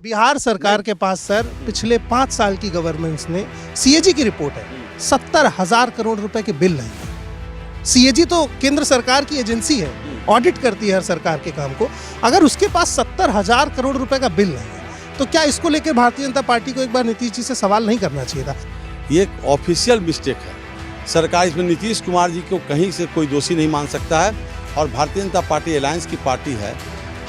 बिहार सरकार के पास सर पिछले 5 साल की गवर्नेंस ने सीएजी की रिपोर्ट है 70,000 करोड़ रुपए के बिल है। सीएजी तो केंद्र सरकार की एजेंसी है, ऑडिट करती है हर सरकार के काम को। अगर उसके पास 70,000 करोड़ रुपए का बिल नहीं है तो क्या इसको लेकर भारतीय जनता पार्टी को एक बार नीतीश जी से सवाल नहीं करना चाहिए था? ये एक ऑफिशियल मिस्टेक है सरकार, इसमें नीतीश कुमार जी को कहीं से कोई दोषी नहीं मान सकता है और भारतीय जनता पार्टी अलायंस की पार्टी है,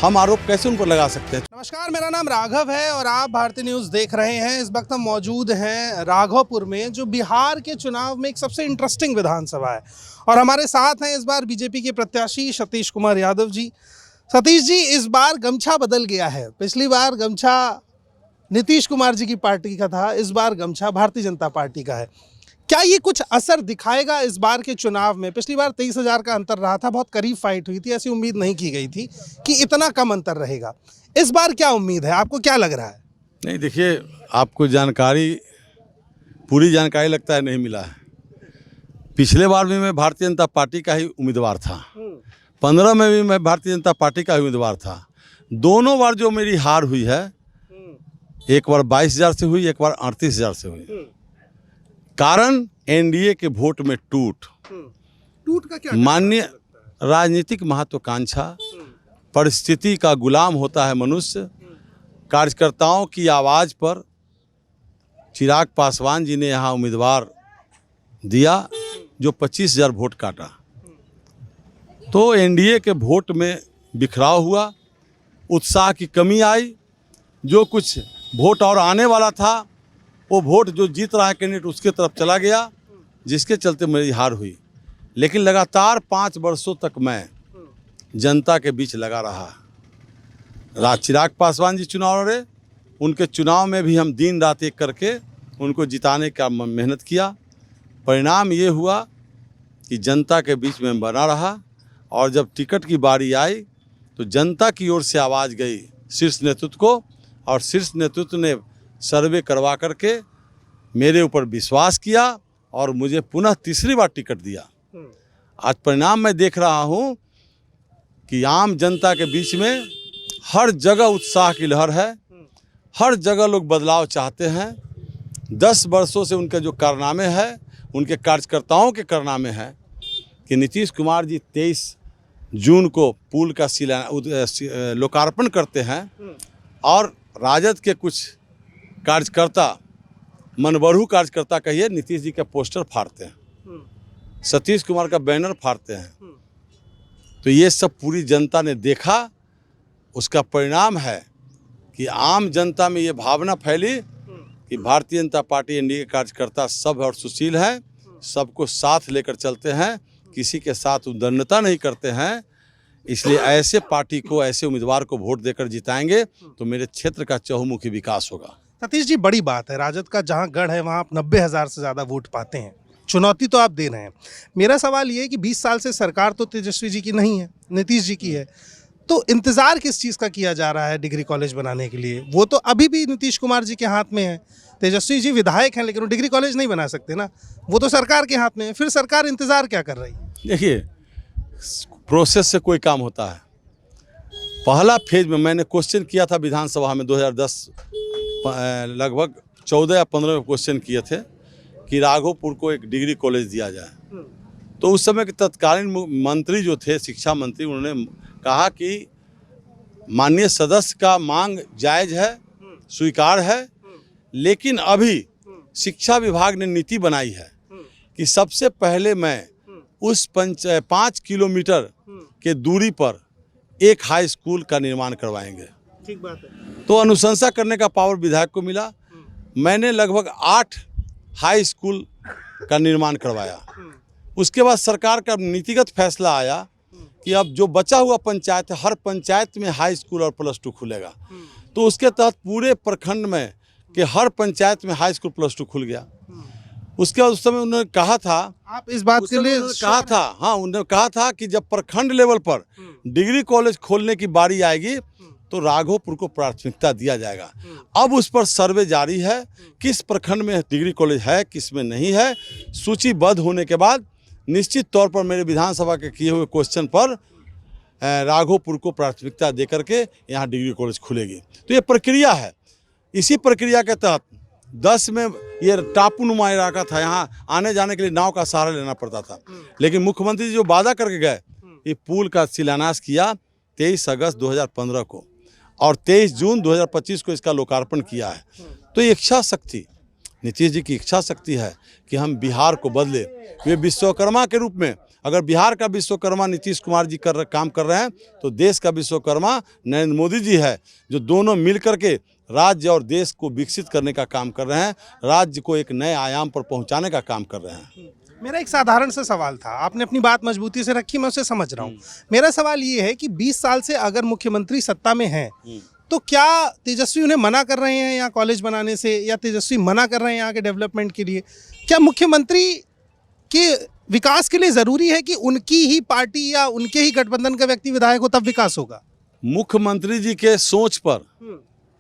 हम आरोप कैसे उन पर लगा सकते हैं। नमस्कार, मेरा नाम राघव है और आप भारतीय न्यूज़ देख रहे हैं। इस वक्त हम मौजूद हैं राघवपुर में, जो बिहार के चुनाव में एक सबसे इंटरेस्टिंग विधानसभा है और हमारे साथ हैं इस बार बीजेपी के प्रत्याशी सतीश कुमार यादव जी। सतीश जी, इस बार गमछा बदल गया है। पिछली बार गमछा नीतीश कुमार जी की पार्टी का था, इस बार गमछा भारतीय जनता पार्टी का है। क्या ये कुछ असर दिखाएगा इस बार के चुनाव में? पिछली बार 23,000 का अंतर रहा था, बहुत करीब फाइट हुई थी, ऐसी उम्मीद नहीं की गई थी कि इतना कम अंतर रहेगा। इस बार क्या उम्मीद है, आपको क्या लग रहा है? नहीं, देखिए, आपको पूरी जानकारी लगता है नहीं मिला है। पिछले बार भी मैं भारतीय जनता पार्टी का ही उम्मीदवार था, 15 में भी मैं भारतीय जनता पार्टी का ही उम्मीदवार था। दोनों बार जो मेरी हार हुई है, एक बार 22,000 से हुई, एक बार 38,000 से हुई। कारण एनडीए के वोट में टूट का क्या माननीय राजनीतिक महत्वाकांक्षा, परिस्थिति का गुलाम होता है मनुष्य। कार्यकर्ताओं की आवाज़ पर चिराग पासवान जी ने यहाँ उम्मीदवार दिया जो 25,000 वोट काटा, तो एनडीए के वोट में बिखराव हुआ, उत्साह की कमी आई। जो कुछ वोट और आने वाला था वो वोट जो जीत रहा है कैंडिडेट उसके तरफ चला गया, जिसके चलते मेरी हार हुई। लेकिन लगातार 5 वर्षों तक मैं जनता के बीच लगा रहा। चिराग पासवान जी चुनाव लड़े, उनके चुनाव में भी हम दिन रात एक करके उनको जिताने का मेहनत किया। परिणाम ये हुआ कि जनता के बीच में बना रहा और जब टिकट की बारी आई तो जनता की ओर से आवाज़ गई शीर्ष नेतृत्व को और शीर्ष नेतृत्व ने सर्वे करवा करके मेरे ऊपर विश्वास किया और मुझे पुनः तीसरी बार टिकट दिया। आज परिणाम मैं देख रहा हूं कि आम जनता के बीच में हर जगह उत्साह की लहर है, हर जगह लोग बदलाव चाहते हैं। 10 वर्षों से उनके जो कारनामे हैं, उनके कार्यकर्ताओं के कारनामे हैं कि नीतीश कुमार जी 23 जून को पुल का लोकार्पण करते हैं और राजद के कुछ कार्यकर्ता, मनबढ़ू कार्यकर्ता कहिए, नीतीश जी का पोस्टर फाड़ते हैं, सतीश कुमार का बैनर फाड़ते हैं। तो ये सब पूरी जनता ने देखा। उसका परिणाम है कि आम जनता में ये भावना फैली कि भारतीय जनता पार्टी एनडीए के कार्यकर्ता सब और सुशील हैं, सबको साथ लेकर चलते हैं, किसी के साथ उद्दंडता नहीं करते हैं। इसलिए ऐसे पार्टी को, ऐसे उम्मीदवार को वोट देकर जिताएंगे तो मेरे क्षेत्र का चहुमुखी विकास होगा। सतीश जी, बड़ी बात है, राजद का जहां गढ़ है वहां आप 90,000 से ज़्यादा वोट पाते हैं। चुनौती तो आप दे रहे हैं। मेरा सवाल ये है कि 20 साल से सरकार तो तेजस्वी जी की नहीं है, नीतीश जी की है, तो इंतज़ार किस चीज़ का किया जा रहा है डिग्री कॉलेज बनाने के लिए? वो तो अभी भी नीतीश कुमार जी के हाथ में है। तेजस्वी जी विधायक हैं लेकिन वो डिग्री कॉलेज नहीं बना सकते ना, वो तो सरकार के हाथ में है। फिर सरकार इंतज़ार क्या कर रही है? देखिए, प्रोसेस से कोई काम होता है। पहला फेज में मैंने क्वेश्चन किया था विधानसभा में 2010, लगभग 14 या 15 में क्वेश्चन किए थे कि राघवपुर को एक डिग्री कॉलेज दिया जाए। तो उस समय के तत्कालीन मंत्री जो थे, शिक्षा मंत्री, उन्होंने कहा कि माननीय सदस्य का मांग जायज़ है, स्वीकार है, लेकिन अभी शिक्षा विभाग ने नीति बनाई है कि सबसे पहले मैं उस 5 किलोमीटर के दूरी पर एक हाई स्कूल का निर्माण करवाएंगे। ठीक बात है। तो अनुशंसा करने का पावर विधायक को मिला। मैंने लगभग 8 हाई स्कूल का निर्माण करवाया। उसके बाद सरकार का नीतिगत फैसला आया कि अब जो बचा हुआ पंचायत है, हर पंचायत में हाई स्कूल और +2 खुलेगा। तो उसके तहत पूरे प्रखंड में कि हर पंचायत में हाई स्कूल +2 खुल गया। उसके बाद उस समय उन्होंने कहा था, आप इस बात के लिए कहा था, हाँ, उन्होंने कहा था कि जब प्रखंड लेवल पर डिग्री कॉलेज खोलने की बारी आएगी तो राघवपुर को प्राथमिकता दिया जाएगा। अब उस पर सर्वे जारी है, किस प्रखंड में डिग्री कॉलेज है, किस में नहीं है। सूचीबद्ध होने के बाद निश्चित तौर पर मेरे विधानसभा के किए हुए क्वेश्चन पर राघवपुर को प्राथमिकता देकर के यहाँ डिग्री कॉलेज खुलेगी। तो ये प्रक्रिया है। इसी प्रक्रिया के तहत 10 में ये टापू नुमा इलाका था, यहाँ आने जाने के लिए नाव का सहारा लेना पड़ता था। लेकिन मुख्यमंत्री जी जो वादा करके गए, ये पुल का शिलान्यास किया 23 अगस्त 2015 को और 23 जून 2025 को इसका लोकार्पण किया है। तो ये इच्छा शक्ति, नीतीश जी की इच्छा शक्ति है कि हम बिहार को बदले। वे विश्वकर्मा के रूप में, अगर बिहार का विश्वकर्मा नीतीश कुमार जी काम कर रहे हैं, तो देश का विश्वकर्मा नरेंद्र मोदी जी है, जो दोनों मिल करके राज्य और देश को विकसित करने का काम कर रहे हैं, राज्य को एक नए आयाम पर पहुंचाने का काम कर रहे हैं। मेरा एक साधारण सा सवाल था, आपने अपनी बात मजबूती से रखी, मैं उसे समझ रहा हूँ। मेरा सवाल ये है कि 20 साल से अगर मुख्यमंत्री सत्ता में हैं, तो क्या तेजस्वी उन्हें मना कर रहे हैं यहाँ कॉलेज बनाने से, या तेजस्वी मना कर रहे हैं यहाँ के डेवलपमेंट के लिए? क्या मुख्यमंत्री के विकास के लिए ज़रूरी है कि उनकी ही पार्टी या उनके ही गठबंधन का व्यक्ति विधायक हो तब विकास होगा? मुख्यमंत्री जी के सोच पर,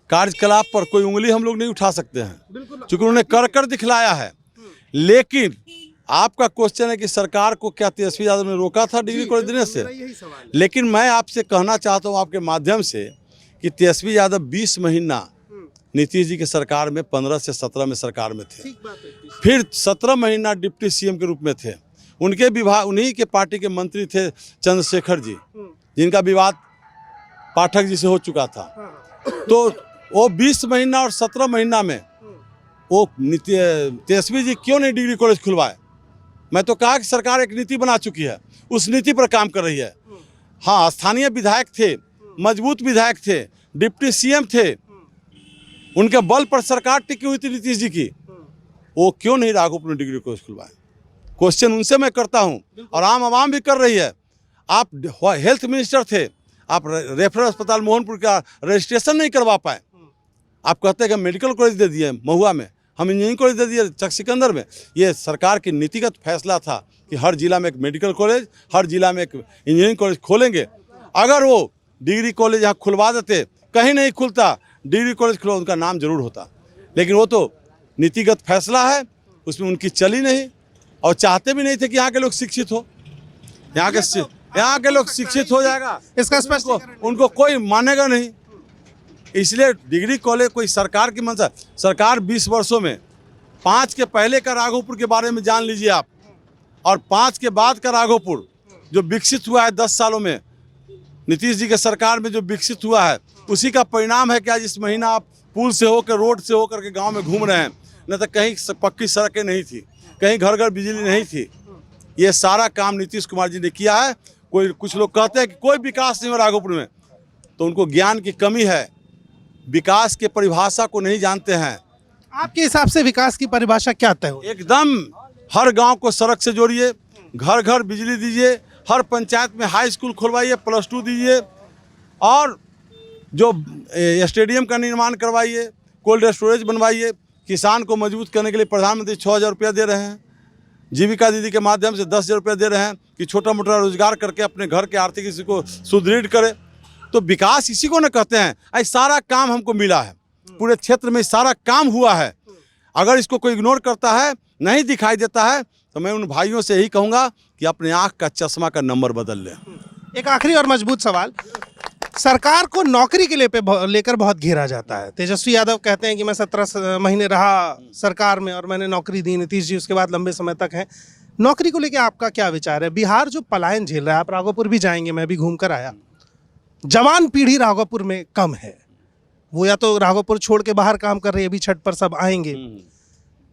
कार्यकलाप पर कोई उंगली हम लोग नहीं उठा सकते हैं, क्योंकि उन्होंने कर दिखलाया है। लेकिन आपका क्वेश्चन है कि सरकार को क्या तेजस्वी यादव ने रोका था डिग्री कॉलेज देने से? लेकिन मैं आपसे कहना चाहता हूँ आपके माध्यम से कि तेजस्वी यादव 20 महीना नीतीश जी की सरकार में, 15 से 17 में सरकार में थे, फिर 17 महीना डिप्टी सीएम के रूप में थे। उनके विभाग, उन्हीं के पार्टी के मंत्री थे चंद्रशेखर जी, जिनका विवाद पाठक जी से हो चुका था। तो वो 20 महीना और 17 महीना में वो तेजस्वी जी क्यों नहीं डिग्री कॉलेज खुलवाए? मैं तो कहा कि सरकार एक नीति बना चुकी है, उस नीति पर काम कर रही है। हाँ, स्थानीय विधायक थे, मजबूत विधायक थे, डिप्टी सीएम थे, उनके बल पर सरकार टिकी हुई थी नीतीश जी की। वो क्यों नहीं राघोपुर में डिग्री कॉलेज खुलवाए? क्वेश्चन उनसे मैं करता हूं, और आम आवाम भी कर रही है। आप हेल्थ मिनिस्टर थे, आप रेफरल अस्पताल मोहनपुर का रजिस्ट्रेशन नहीं करवा पाए। आप कहते हैं कि मेडिकल कॉलेज दे दिए महुआ में, हम इंजीनियरिंग कॉलेज दे दिए चकसिकंदर में। ये सरकार की नीतिगत फैसला था कि हर जिला में एक मेडिकल कॉलेज, हर जिला में एक इंजीनियरिंग कॉलेज खोलेंगे। अगर वो डिग्री कॉलेज यहाँ खुलवा देते, कहीं नहीं खुलता, डिग्री कॉलेज खुलवा, उनका नाम जरूर होता। लेकिन वो तो नीतिगत फैसला है, उसमें उनकी चली नहीं, और चाहते भी नहीं थे कि यहाँ के लोग शिक्षित हो। यहाँ के लोग शिक्षित हो जाएगा, इसका स्पष्ट उनको कोई मानेगा नहीं। इसलिए डिग्री कॉलेज कोई सरकार की मंशा। सरकार 20 वर्षों में 5 के पहले का राघोपुर के बारे में जान लीजिए आप, और 5 के बाद का राघोपुर जो विकसित हुआ है 10 सालों में, नीतीश जी के सरकार में जो विकसित हुआ है, उसी का परिणाम है कि आज इस महीना आप पुल से होकर, रोड से होकर के गांव में घूम रहे हैं। न तो कहीं पक्की सड़कें नहीं थी, कहीं घर घर बिजली नहीं थी। ये सारा काम नीतीश कुमार जी ने किया है। कुछ लोग कहते हैं कि कोई विकास नहीं हो राघोपुर में, तो उनको ज्ञान की कमी है, विकास के परिभाषा को नहीं जानते हैं। आपके हिसाब से विकास की परिभाषा क्या तय हो? एकदम हर गांव को सड़क से जोड़िए, घर घर बिजली दीजिए, हर पंचायत में हाई स्कूल खुलवाइए, +2 दीजिए, और जो स्टेडियम का निर्माण करवाइए, कोल्ड स्टोरेज बनवाइए। किसान को मजबूत करने के लिए प्रधानमंत्री 6,000 रुपया दे रहे हैं, जीविका दीदी के माध्यम से 10,000 रुपया दे रहे हैं कि छोटा मोटा रोजगार करके अपने घर के आर्थिक स्थिति को सुदृढ़ करे। तो विकास इसी को न कहते हैं। ऐसा सारा काम हमको मिला है, पूरे क्षेत्र में सारा काम हुआ है। अगर इसको कोई इग्नोर करता है, नहीं दिखाई देता है, तो मैं उन भाइयों से यही कहूँगा कि अपने आँख का चश्मा का नंबर बदल लें। एक आखिरी और मजबूत सवाल, सरकार को नौकरी के लेकर बहुत घेरा जाता है। तेजस्वी यादव कहते हैं कि मैं 17 महीने रहा सरकार में और मैंने नौकरी दी, नीतीश जी उसके बाद लंबे समय तक हैं। नौकरी को लेकर आपका क्या विचार है? बिहार जो पलायन झेल रहा है, आप राघोपुर भी जाएंगे, मैं भी घूम कर आया, जवान पीढ़ी राघोपुर में कम है। वो या तो राघोपुर छोड़ के बाहर काम कर रहे हैं, अभी छठ पर सब आएंगे।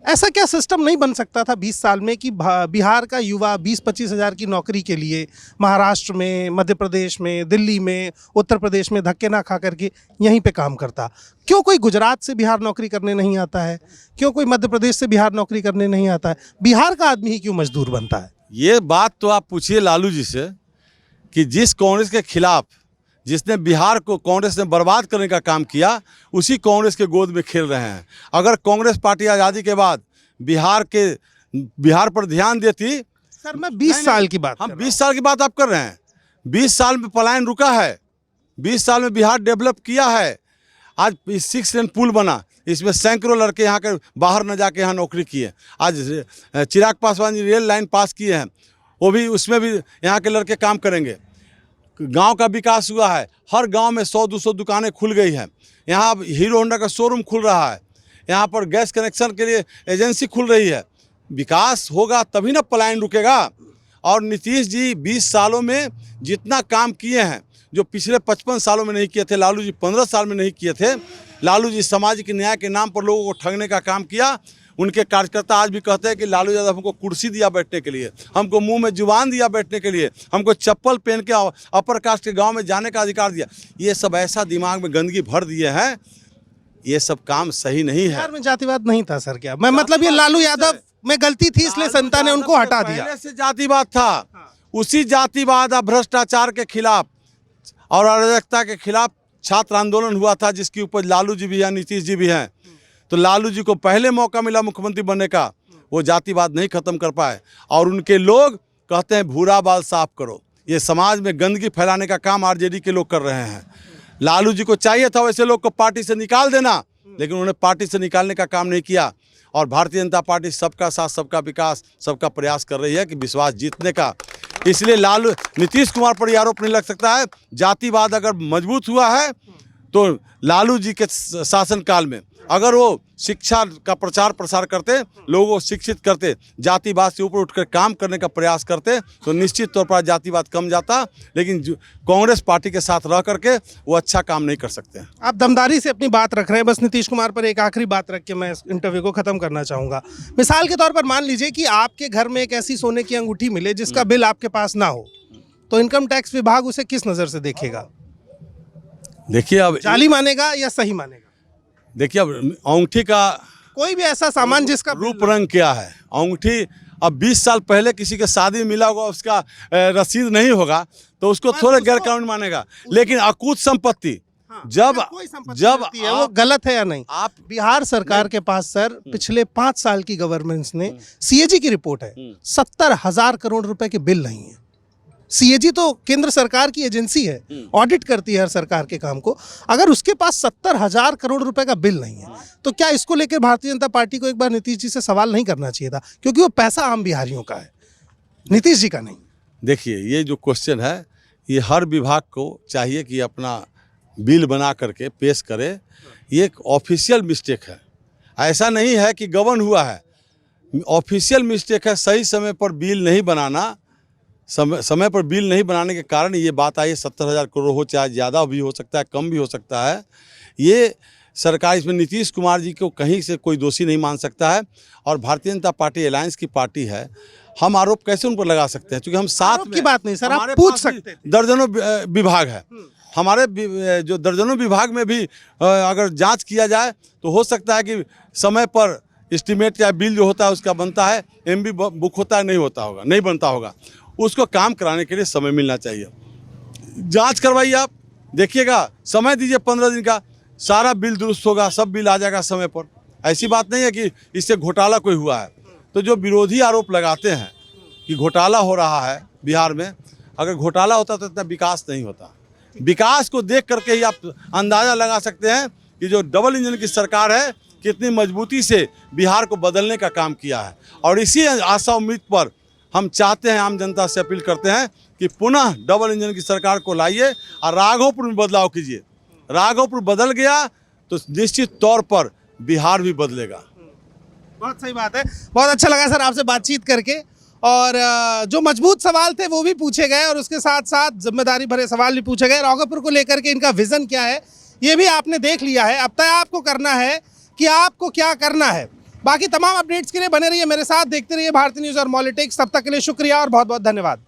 ऐसा क्या सिस्टम नहीं बन सकता था 20 साल में कि बिहार का युवा 20-25 हज़ार की नौकरी के लिए महाराष्ट्र में, मध्य प्रदेश में, दिल्ली में, उत्तर प्रदेश में धक्के ना खा करके यहीं पे काम करता? क्यों कोई गुजरात से बिहार नौकरी करने नहीं आता है? क्यों कोई मध्य प्रदेश से बिहार नौकरी करने नहीं आता है? बिहार का आदमी ही क्यों मजदूर बनता है? ये बात तो आप पूछिए लालू जी से कि जिस कांग्रेस के खिलाफ, जिसने बिहार को कांग्रेस ने बर्बाद करने का काम किया, उसी कांग्रेस के गोद में खेल रहे हैं। अगर कांग्रेस पार्टी आज़ादी के बाद बिहार पर ध्यान देती। सर मैं 20 साल की बात, हम 20 साल की बात आप कर रहे हैं। 20 साल में पलायन रुका है, 20 साल में बिहार डेवलप किया है। आज 6 लेन पुल बना, इसमें सैकड़ों लड़के यहाँ के बाहर न जाके यहाँ नौकरी किए। आज चिराग पासवान जी रेल लाइन पास किए हैं, वो भी, उसमें भी यहाँ के लड़के काम करेंगे। गांव का विकास हुआ है। हर गांव में 100-200 दुकानें खुल गई हैं। यहाँ हीरो होंडा का शोरूम खुल रहा है। यहाँ पर गैस कनेक्शन के लिए एजेंसी खुल रही है। विकास होगा तभी ना पलायन रुकेगा। और नीतीश जी 20 सालों में जितना काम किए हैं, जो पिछले 55 सालों में नहीं किए थे, लालू जी 15 साल में नहीं किए थे। लालू जी सामाजिक न्याय के नाम पर लोगों को ठगने का काम किया। उनके कार्यकर्ता आज भी कहते हैं कि लालू यादव हमको कुर्सी दिया बैठने के लिए, हमको मुंह में जुबान दिया बैठने के लिए, हमको चप्पल पहन के अपर कास्ट के गांव में जाने का अधिकार दिया। ये सब ऐसा दिमाग में गंदगी भर दिए हैं, ये सब काम सही नहीं है। बिहार में जातिवाद नहीं था सर क्या? मैं मतलब ये लालू यादव में गलती थी, इसलिए जनता ने उनको हटा दिया। पहले से जातिवाद था। उसी जातिवाद और भ्रष्टाचार के खिलाफ और अराजकता के खिलाफ छात्र आंदोलन हुआ था, जिसकी उपज लालू जी भी हैं, नीतीश जी भी हैं। तो लालू जी को पहले मौका मिला मुख्यमंत्री बनने का, वो जातिवाद नहीं खत्म कर पाए। और उनके लोग कहते हैं भूरा बाल साफ करो। ये समाज में गंदगी फैलाने का काम आरजेडी के लोग कर रहे हैं। लालू जी को चाहिए था वैसे लोग को पार्टी से निकाल देना, लेकिन उन्होंने पार्टी से निकालने का काम नहीं किया। और भारतीय जनता पार्टी सबका साथ, सबका विकास, सबका प्रयास कर रही है कि विश्वास जीतने का। इसलिए नीतीश कुमार पर यह आरोप नहीं लग सकता है। जातिवाद अगर मजबूत हुआ है तो लालू जी के शासनकाल में अगर वो शिक्षा का प्रचार प्रसार करते, लोगों को शिक्षित करते, जातिवाद से ऊपर उठकर काम करने का प्रयास करते, तो निश्चित तौर पर जातिवाद कम जाता। लेकिन कांग्रेस पार्टी के साथ रह करके वो अच्छा काम नहीं कर सकते। आप दमदारी से अपनी बात रख रहे हैं। बस नीतीश कुमार पर एक आखिरी बात रख के मैं इस इंटरव्यू को खत्म करना चाहूँगा। मिसाल के तौर पर मान लीजिए कि आपके घर में एक ऐसी सोने की अंगूठी मिले जिसका बिल आपके पास ना हो, तो इनकम टैक्स विभाग उसे किस नज़र से देखेगा? देखिए अब जाली मानेगा या सही मानेगा? देखिए अब अंगूठी का कोई भी ऐसा सामान जिसका रूप रंग क्या है। अंगूठी अब 20 साल पहले किसी के शादी में मिला होगा, उसका रसीद नहीं होगा तो उसको थोड़े गैर कानूनी मानेगा। लेकिन अकूत संपत्ति जब है वो गलत है या नहीं? आप बिहार सरकार के पास सर पिछले 5 साल की गवर्नेंस ने सीएजी की रिपोर्ट है, 70,000 करोड़ रुपए के बिल नहीं है। सीएजी तो केंद्र सरकार की एजेंसी है, ऑडिट करती है हर सरकार के काम को। अगर उसके पास 70,000 करोड़ रुपए का बिल नहीं है, तो क्या इसको लेकर भारतीय जनता पार्टी को एक बार नीतीश जी से सवाल नहीं करना चाहिए था? क्योंकि वो पैसा आम बिहारियों का है, नीतीश जी का नहीं। देखिए ये जो क्वेश्चन है, ये हर विभाग को चाहिए कि अपना बिल बना करके पेश करे। ये एक ऑफिशियल मिस्टेक है, ऐसा नहीं है कि गबन हुआ है। ऑफिशियल मिस्टेक है। सही समय पर बिल नहीं बनाना, समय पर बिल नहीं बनाने के कारण ये बात आई। 70,000 करोड़ हो, चाहे ज़्यादा भी हो सकता है, कम भी हो सकता है। ये सरकार, इसमें नीतीश कुमार जी को कहीं से कोई दोषी नहीं मान सकता है। और भारतीय जनता पार्टी अलायंस की पार्टी है, हम आरोप कैसे उन पर लगा सकते हैं? क्योंकि हम साथ में, की बात नहीं सर, आप पूछ सकते हैं। दर्जनों विभाग है हमारे, जो दर्जनों विभाग में भी अगर जांच किया जाए तो हो सकता है कि समय पर एस्टीमेट या बिल जो होता है उसका बनता है, एमबी बुक होता है, नहीं होता होगा, नहीं बनता होगा। उसको काम कराने के लिए समय मिलना चाहिए। जांच करवाइए, आप देखिएगा, समय दीजिए 15 दिन का, सारा बिल दुरुस्त होगा, सब बिल आ जाएगा समय पर। ऐसी बात नहीं है कि इससे घोटाला कोई हुआ है। तो जो विरोधी आरोप लगाते हैं कि घोटाला हो रहा है बिहार में, अगर घोटाला होता तो इतना विकास नहीं होता। विकास को देख करके ही आप अंदाज़ा लगा सकते हैं कि जो डबल इंजन की सरकार है कितनी मजबूती से बिहार को बदलने का काम किया है। और इसी आशा उम्मीद पर हम चाहते हैं, आम जनता से अपील करते हैं कि पुनः डबल इंजन की सरकार को लाइए और राघोपुर में बदलाव कीजिए। राघोपुर बदल गया तो निश्चित तौर पर बिहार भी बदलेगा। बहुत सही बात है। बहुत अच्छा लगा सर आपसे बातचीत करके। और जो मजबूत सवाल थे वो भी पूछे गए और उसके साथ साथ जिम्मेदारी भरे सवाल भी पूछे गए। राघोपुर को लेकर के इनका विजन क्या है ये भी आपने देख लिया है। अब तय आपको करना है कि आपको क्या करना है। बाकी तमाम अपडेट्स के लिए बने रहिए मेरे साथ, देखते रहिए भारतीय न्यूज़ और पॉलिटिक्स। तब तक के लिए शुक्रिया और बहुत बहुत धन्यवाद।